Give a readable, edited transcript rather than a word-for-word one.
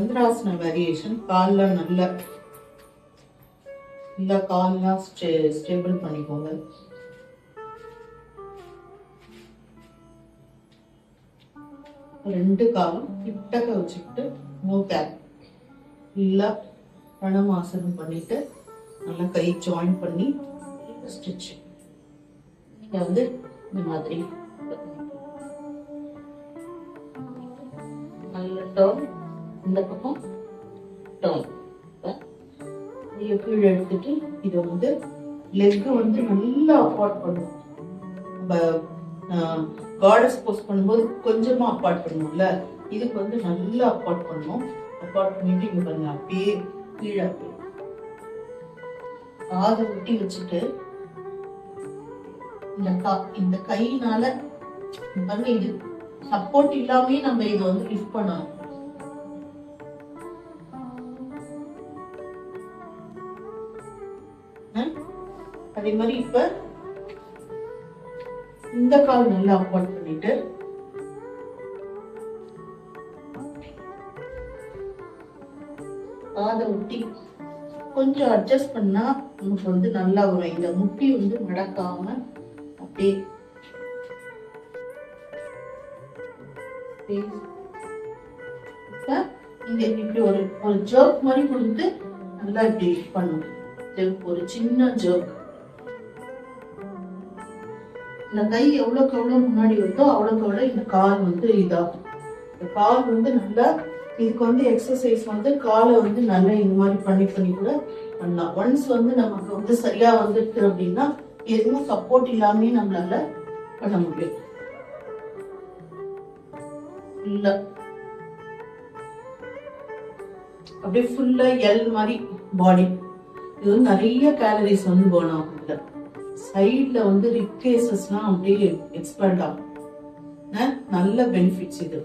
சந்திராசன variation. கால்லாம் நல்லா கால்லாம் ஸ்டேபிள் பண்ணிக்கோங்க. ரெண்டு காலும் கிட்டக்க வச்சுக்கிட்டு நல்லா பிரணமாசனம் பண்ணிட்டு நல்லா கை ஜாயின் பண்ணி ஸ்டிச் வந்து இந்த மாதிரி நல்ல டர்ன், இந்த பக்கம் டர்ன் கீழே எடுத்துட்டு இதை வந்து லெக் வந்து நல்லா அப்பார்ட் பண்ணும். காடஸ் போஸ் பண்ணும்போது கொஞ்சமா அப்பார்ட் பண்ணுவோம்ல, இதுக்கு வந்து நல்லா அப்பார்ட் பண்ணும். அப்பார்ட் பண்ணிட்டு இங்க பாருங்க அப்படியே கீழே காதை ஒட்டி வச்சுட்டு இந்த கையினால பாருங்க, இது சப்போர்ட் இல்லாமே நம்ம இதை வந்து லிஃப்ட் பண்ணணும். அதே மாதிரி இப்ப இந்த கால் நல்லா அப்பார்ட் பண்ணிட்டு காதை ஒட்டி கொஞ்சம் அட்ஜஸ்ட் பண்ணா நமக்கு வந்து நல்லா வரும். இந்த முட்டி வந்து மடக்காம அப்படியே இங்க இப்படி ஒரு ஜர்க் மாதிரி கொடுத்து நல்லா இப்படி பண்ணணும். ஒரு சின்ன ஜர்க். இந்த கை எவ்வளவுக்கு எவ்வளவு முன்னாடி வருதோ அவ்வளவுக்கு எவ்வளவு இந்த கால் வந்து இதாகும். இந்த கால் வந்து நல்லா, இதுக்கு வந்து எக்ஸசைஸ் வந்து காலை வந்து நல்லா இந்த மாதிரி பண்ணி கூட பண்ணலாம். ஒன்ஸ் வந்து நமக்கு வந்து சரியா வந்துருக்கு அப்படின்னா எதுவும் சப்போர்ட் இல்லாமே நம்மளால பண்ண முடியும். இல்ல அப்படியே ஃபுல்லா எல் மாதிரி பாடி. இது வந்து நிறைய கேலரிஸ் வந்து பர்ன் ஆகும். இதுல சைட்ல வந்து ரிப் கேசஸ்லாம் அப்படியே எக்ஸ்பேண்ட் ஆகும். நல்ல பெனிஃபிட்ஸ் இது.